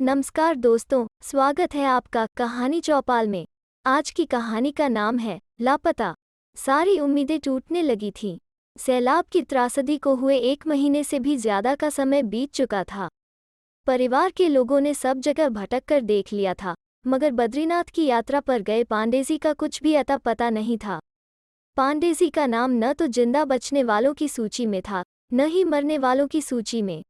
नमस्कार दोस्तों, स्वागत है आपका कहानी चौपाल में। आज की कहानी का नाम है लापता। सारी उम्मीदें टूटने लगी थीं। सैलाब की त्रासदी को हुए 1 महीने से भी ज्यादा का समय बीत चुका था। परिवार के लोगों ने सब जगह भटक कर देख लिया था, मगर बद्रीनाथ की यात्रा पर गए पांडेजी का कुछ भी अता पता नहीं था। पांडेजी का नाम न तो जिंदा बचने वालों की सूची में था, न ही मरने वालों की सूची में।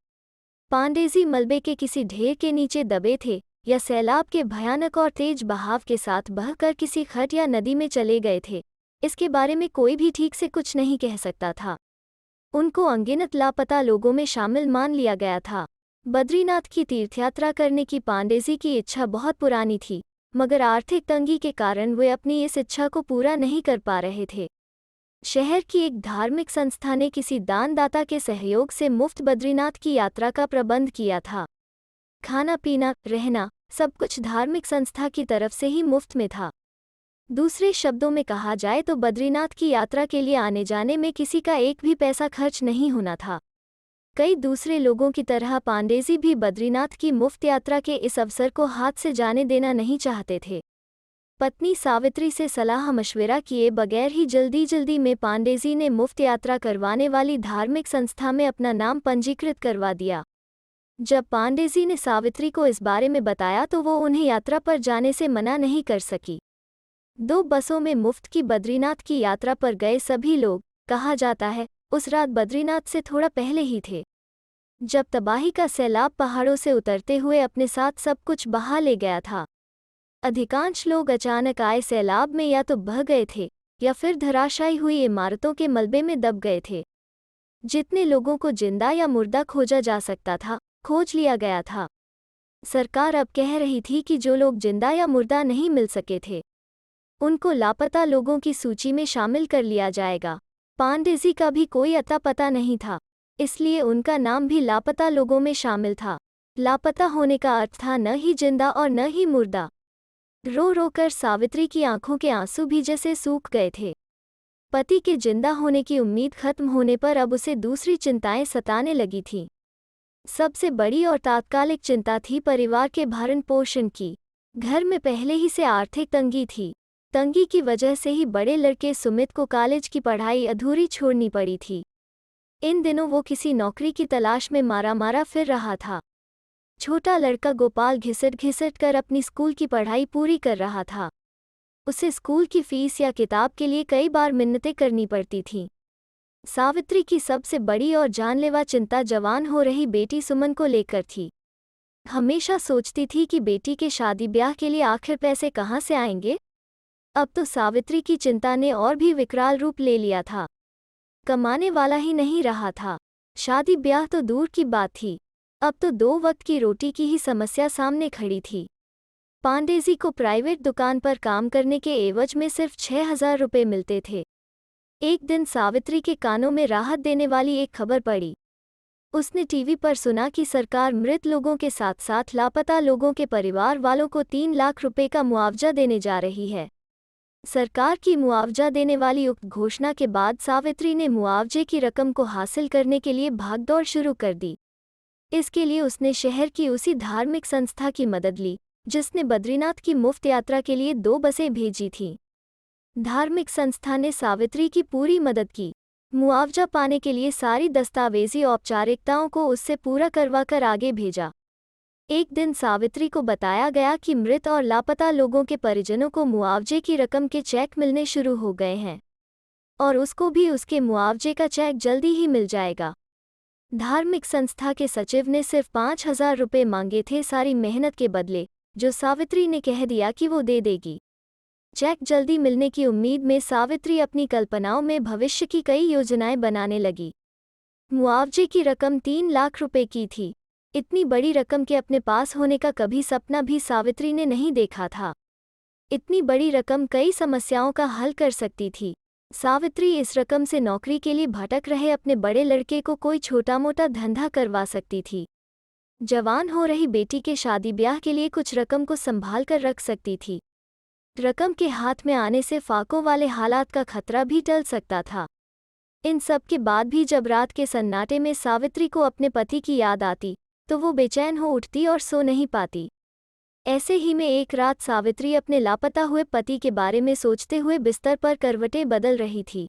पांडेजी मलबे के किसी ढेर के नीचे दबे थे, या सैलाब के भयानक और तेज बहाव के साथ बहकर किसी खट या नदी में चले गए थे। इसके बारे में कोई भी ठीक से कुछ नहीं कह सकता था। उनको अनगिनत लापता लोगों में शामिल मान लिया गया था। बद्रीनाथ की तीर्थयात्रा करने की पांडेजी की इच्छा बहुत पुरानी थी, मगर आर्थिक तंगी के कारण वे अपनी इस इच्छा को पूरा नहीं कर पा रहे थे। शहर की एक धार्मिक संस्था ने किसी दानदाता के सहयोग से मुफ्त बद्रीनाथ की यात्रा का प्रबंध किया था। खाना पीना, रहना, सब कुछ धार्मिक संस्था की तरफ से ही मुफ्त में था। दूसरे शब्दों में कहा जाए तो बद्रीनाथ की यात्रा के लिए आने जाने में किसी का एक भी पैसा खर्च नहीं होना था। कई दूसरे लोगों की तरह पांडेजी भी बद्रीनाथ की मुफ्त यात्रा के इस अवसर को हाथ से जाने देना नहीं चाहते थे। पत्नी सावित्री से सलाह मशविरा किए बगैर ही जल्दी में पांडेजी ने मुफ्त यात्रा करवाने वाली धार्मिक संस्था में अपना नाम पंजीकृत करवा दिया। जब पांडेजी ने सावित्री को इस बारे में बताया तो वो उन्हें यात्रा पर जाने से मना नहीं कर सकी। 2 बसों में मुफ्त की बद्रीनाथ की यात्रा पर गए सभी लोग, कहा जाता है, उस रात बद्रीनाथ से थोड़ा पहले ही थे। जब तबाही का सैलाब पहाड़ों से उतरते हुए अपने साथ सब कुछ बहा ले गया था। अधिकांश लोग अचानक आए सैलाब में या तो बह गए थे, या फिर धराशायी हुई इमारतों के मलबे में दब गए थे। जितने लोगों को जिंदा या मुर्दा खोजा जा सकता था, खोज लिया गया था। सरकार अब कह रही थी कि जो लोग जिंदा या मुर्दा नहीं मिल सके थे, उनको लापता लोगों की सूची में शामिल कर लिया जाएगा। पांडेजी का भी कोई अता पता नहीं था, इसलिए उनका नाम भी लापता लोगों में शामिल था। लापता होने का अर्थ था न ही जिंदा और न ही मुर्दा। रो रो कर सावित्री की आंखों के आंसू भी जैसे सूख गए थे। पति के जिंदा होने की उम्मीद खत्म होने पर अब उसे दूसरी चिंताएं सताने लगी थीं। सबसे बड़ी और तात्कालिक चिंता थी परिवार के भरण पोषण की। घर में पहले ही से आर्थिक तंगी थी। तंगी की वजह से ही बड़े लड़के सुमित को कॉलेज की पढ़ाई अधूरी छोड़नी पड़ी थी। इन दिनों वो किसी नौकरी की तलाश में मारा फिर रहा था। छोटा लड़का गोपाल घिसट कर अपनी स्कूल की पढ़ाई पूरी कर रहा था। उसे स्कूल की फीस या किताब के लिए कई बार मिन्नतें करनी पड़ती थीं। सावित्री की सबसे बड़ी और जानलेवा चिंता जवान हो रही बेटी सुमन को लेकर थी। हमेशा सोचती थी कि बेटी के शादी ब्याह के लिए आखिर पैसे कहाँ से आएंगे। अब तो सावित्री की चिंता ने और भी विकराल रूप ले लिया था। कमाने वाला ही नहीं रहा था। शादी ब्याह तो दूर की बात थी, अब तो 2 वक्त की रोटी की ही समस्या सामने खड़ी थी। पांडेजी को प्राइवेट दुकान पर काम करने के एवज में सिर्फ 6,000 रुपये मिलते थे। एक दिन सावित्री के कानों में राहत देने वाली एक खबर पड़ी। उसने टीवी पर सुना कि सरकार मृत लोगों के साथ साथ लापता लोगों के परिवार वालों को 3 लाख रुपये का मुआवजा देने जा रही है। सरकार की मुआवजा देने वाली उक्त घोषणा के बाद सावित्री ने मुआवजे की रकम को हासिल करने के लिए भागदौड़ शुरू कर दी। इसके लिए उसने शहर की उसी धार्मिक संस्था की मदद ली जिसने बद्रीनाथ की मुफ्त यात्रा के लिए 2 बसें भेजी थीं। धार्मिक संस्था ने सावित्री की पूरी मदद की। मुआवजा पाने के लिए सारी दस्तावेजी औपचारिकताओं को उससे पूरा करवाकर आगे भेजा। एक दिन सावित्री को बताया गया कि मृत और लापता लोगों के परिजनों को मुआवजे की रकम के चेक मिलने शुरू हो गए हैं, और उसको भी उसके मुआवजे का चेक जल्दी ही मिल जाएगा। धार्मिक संस्था के सचिव ने सिर्फ 5,000 रुपये मांगे थे सारी मेहनत के बदले, जो सावित्री ने कह दिया कि वो दे देगी। चेक जल्दी मिलने की उम्मीद में सावित्री अपनी कल्पनाओं में भविष्य की कई योजनाएं बनाने लगी। मुआवजे की रकम 3 लाख रुपए की थी। इतनी बड़ी रकम के अपने पास होने का कभी सपना भी सावित्री ने नहीं देखा था। इतनी बड़ी रकम कई समस्याओं का हल कर सकती थी। सावित्री इस रकम से नौकरी के लिए भटक रहे अपने बड़े लड़के को कोई छोटा मोटा धंधा करवा सकती थी। जवान हो रही बेटी के शादी ब्याह के लिए कुछ रकम को संभाल कर रख सकती थी। रकम के हाथ में आने से फाकों वाले हालात का खतरा भी टल सकता था। इन सब के बाद भी जब रात के सन्नाटे में सावित्री को अपने पति की याद आती, तो वो बेचैन हो उठती और सो नहीं पाती। ऐसे ही में एक रात सावित्री अपने लापता हुए पति के बारे में सोचते हुए बिस्तर पर करवटें बदल रही थी।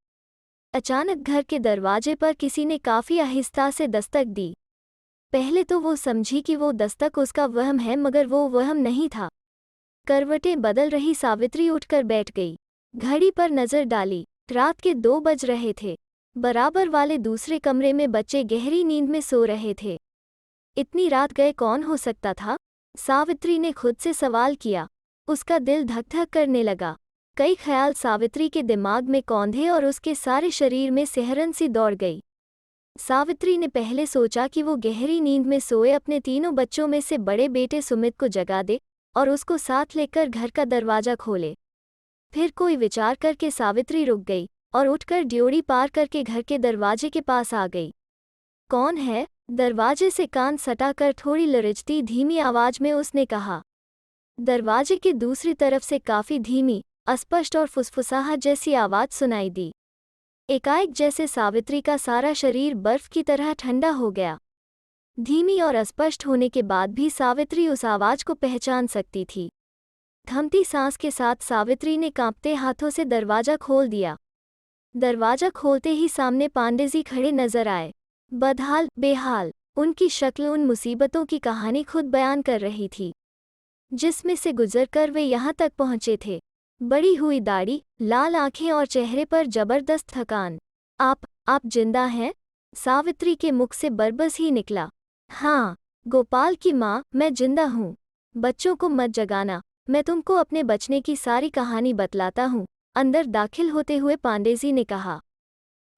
अचानक घर के दरवाजे पर किसी ने काफी आहिस्ता से दस्तक दी। पहले तो वो समझी कि वो दस्तक उसका वहम है, मगर वो वहम नहीं था। करवटें बदल रही सावित्री उठकर बैठ गई। घड़ी पर नजर डाली, रात के 2 बज रहे थे। बराबर वाले दूसरे कमरे में बच्चे गहरी नींद में सो रहे थे। इतनी रात गए कौन हो सकता था? सावित्री ने खुद से सवाल किया। उसका दिल धक धक करने लगा। कई ख्याल सावित्री के दिमाग में कौंधे और उसके सारे शरीर में सिहरन सी दौड़ गई। सावित्री ने पहले सोचा कि वो गहरी नींद में सोए अपने तीनों बच्चों में से बड़े बेटे सुमित को जगा दे और उसको साथ लेकर घर का दरवाजा खोले। फिर कोई विचार करके सावित्री रुक गई और उठकर ड्योढ़ी पार करके घर के दरवाजे के पास आ गई। कौन है? दरवाजे से कान सटाकर थोड़ी लरजती धीमी आवाज में उसने कहा। दरवाजे की दूसरी तरफ से काफी धीमी, अस्पष्ट और फुसफुसाहट जैसी आवाज सुनाई दी। एकाएक जैसे सावित्री का सारा शरीर बर्फ की तरह ठंडा हो गया। धीमी और अस्पष्ट होने के बाद भी सावित्री उस आवाज को पहचान सकती थी। थमती सांस के साथ सावित्री ने कांपते हाथों से दरवाजा खोल दिया। दरवाजा खोलते ही सामने पांडेजी खड़े नजर आए। बदहाल, बेहाल। उनकी शक्ल उन मुसीबतों की कहानी खुद बयान कर रही थी जिसमें से गुजरकर वे यहाँ तक पहुँचे थे। बड़ी हुई दाढ़ी, लाल आंखें और चेहरे पर जबरदस्त थकान। आप जिंदा हैं? सावित्री के मुख से बरबस ही निकला। हाँ, गोपाल की माँ, मैं जिंदा हूँ। बच्चों को मत जगाना, मैं तुमको अपने बचने की सारी कहानी बतलाता हूँ, अंदर दाखिल होते हुए पांडेजी ने कहा।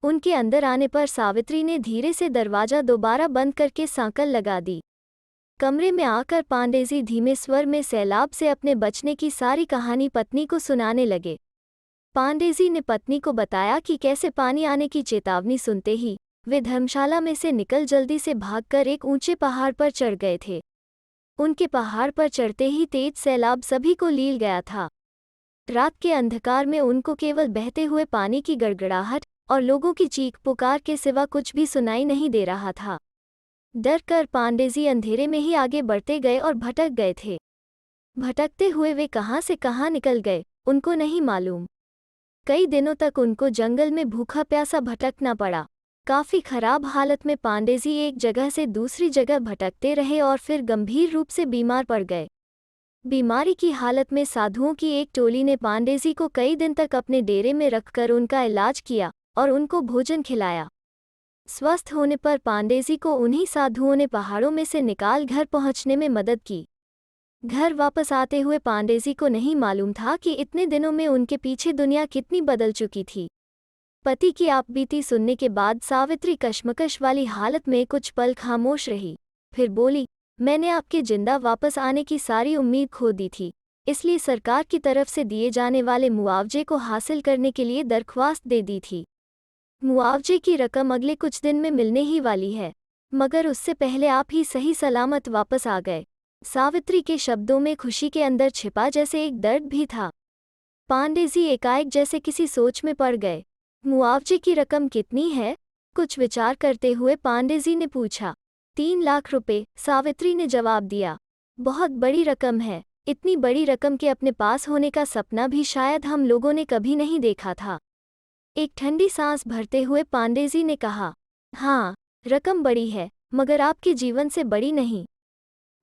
उनके अंदर आने पर सावित्री ने धीरे से दरवाजा दोबारा बंद करके सांकल लगा दी। कमरे में आकर पांडेजी धीमे स्वर में सैलाब से अपने बचने की सारी कहानी पत्नी को सुनाने लगे। पांडेजी ने पत्नी को बताया कि कैसे पानी आने की चेतावनी सुनते ही वे धर्मशाला में से निकल जल्दी से भागकर एक ऊंचे पहाड़ पर चढ़ गए थे। उनके पहाड़ पर चढ़ते ही तेज सैलाब सभी को लील गया था। रात के अंधकार में उनको केवल बहते हुए पानी की गड़गड़ाहट और लोगों की चीख पुकार के सिवा कुछ भी सुनाई नहीं दे रहा था। डर कर पांडेजी अंधेरे में ही आगे बढ़ते गए और भटक गए थे। भटकते हुए वे कहाँ से कहाँ निकल गए, उनको नहीं मालूम। कई दिनों तक उनको जंगल में भूखा प्यासा भटकना पड़ा। काफी खराब हालत में पांडेजी एक जगह से दूसरी जगह भटकते रहे और फिर गंभीर रूप से बीमार पड़ गए। बीमारी की हालत में साधुओं की एक टोली ने पांडेजी को कई दिन तक अपने डेरे में रखकर उनका इलाज किया और उनको भोजन खिलाया। स्वस्थ होने पर पांडेजी को उन्हीं साधुओं ने पहाड़ों में से निकाल घर पहुंचने में मदद की। घर वापस आते हुए पांडेजी को नहीं मालूम था कि इतने दिनों में उनके पीछे दुनिया कितनी बदल चुकी थी। पति की आपबीती सुनने के बाद सावित्री कश्मकश वाली हालत में कुछ पल खामोश रही, फिर बोली, मैंने आपके जिंदा वापस आने की सारी उम्मीद खो दी थी, इसलिए सरकार की तरफ से दिए जाने वाले मुआवजे को हासिल करने के लिए दरख्वास्त दे दी थी। मुआवजे की रकम अगले कुछ दिन में मिलने ही वाली है, मगर उससे पहले आप ही सही सलामत वापस आ गए। सावित्री के शब्दों में खुशी के अंदर छिपा जैसे एक दर्द भी था। पांडेजी एकाएक जैसे किसी सोच में पड़ गए। मुआवजे की रकम कितनी है? कुछ विचार करते हुए पांडेजी ने पूछा। 3 लाख रुपए, सावित्री ने जवाब दिया। बहुत बड़ी रकम है। इतनी बड़ी रकम के अपने पास होने का सपना भी शायद हम लोगों ने कभी नहीं देखा था। एक ठंडी सांस भरते हुए पांडेजी ने कहा, हाँ, रकम बड़ी है, मगर आपके जीवन से बड़ी नहीं।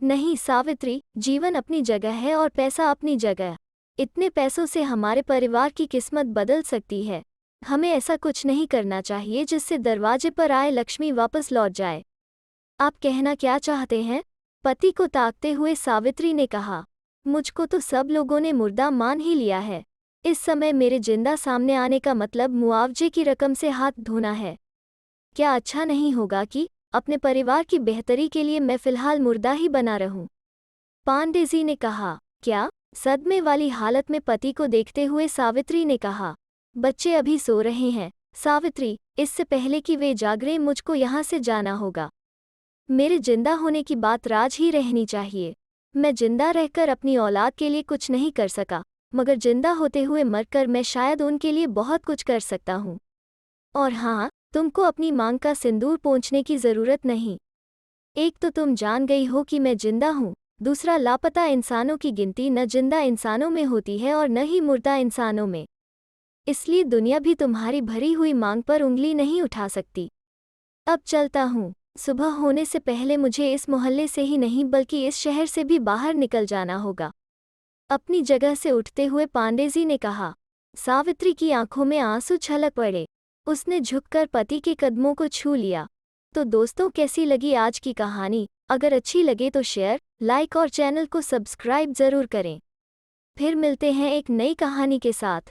नहीं सावित्री, जीवन अपनी जगह है और पैसा अपनी जगह। इतने पैसों से हमारे परिवार की किस्मत बदल सकती है। हमें ऐसा कुछ नहीं करना चाहिए जिससे दरवाजे पर आए लक्ष्मी वापस लौट जाए। आप कहना क्या चाहते हैं? पति को ताकते हुए सावित्री ने कहा, मुझको तो सब लोगों ने मुर्दा मान ही लिया है। इस समय मेरे जिंदा सामने आने का मतलब मुआवजे की रकम से हाथ धोना है। क्या अच्छा नहीं होगा कि अपने परिवार की बेहतरी के लिए मैं फिलहाल मुर्दा ही बना रहूं? पांडेजी ने कहा। क्या? सदमे वाली हालत में पति को देखते हुए सावित्री ने कहा, बच्चे अभी सो रहे हैं सावित्री, इससे पहले कि वे जागरें मुझको यहाँ से जाना होगा। मेरे जिंदा होने की बात राज ही रहनी चाहिए। मैं जिंदा रहकर अपनी औलाद के लिए कुछ नहीं कर सका, मगर जिंदा होते हुए मरकर मैं शायद उनके लिए बहुत कुछ कर सकता हूँ। और हाँ, तुमको अपनी मांग का सिंदूर पोंछने की जरूरत नहीं। एक तो तुम जान गई हो कि मैं जिंदा हूँ, दूसरा लापता इंसानों की गिनती न जिंदा इंसानों में होती है और न ही मुर्दा इंसानों में। इसलिए दुनिया भी तुम्हारी भरी हुई मांग पर उंगली नहीं उठा सकती। अब चलता हूँ। सुबह होने से पहले मुझे इस मोहल्ले से ही नहीं बल्कि इस शहर से भी बाहर निकल जाना होगा। अपनी जगह से उठते हुए पांडेजी ने कहा। सावित्री की आंखों में आंसू छलक पड़े। उसने झुककर पति के कदमों को छू लिया। तो दोस्तों, कैसी लगी आज की कहानी? अगर अच्छी लगे तो शेयर, लाइक और चैनल को सब्सक्राइब जरूर करें। फिर मिलते हैं एक नई कहानी के साथ।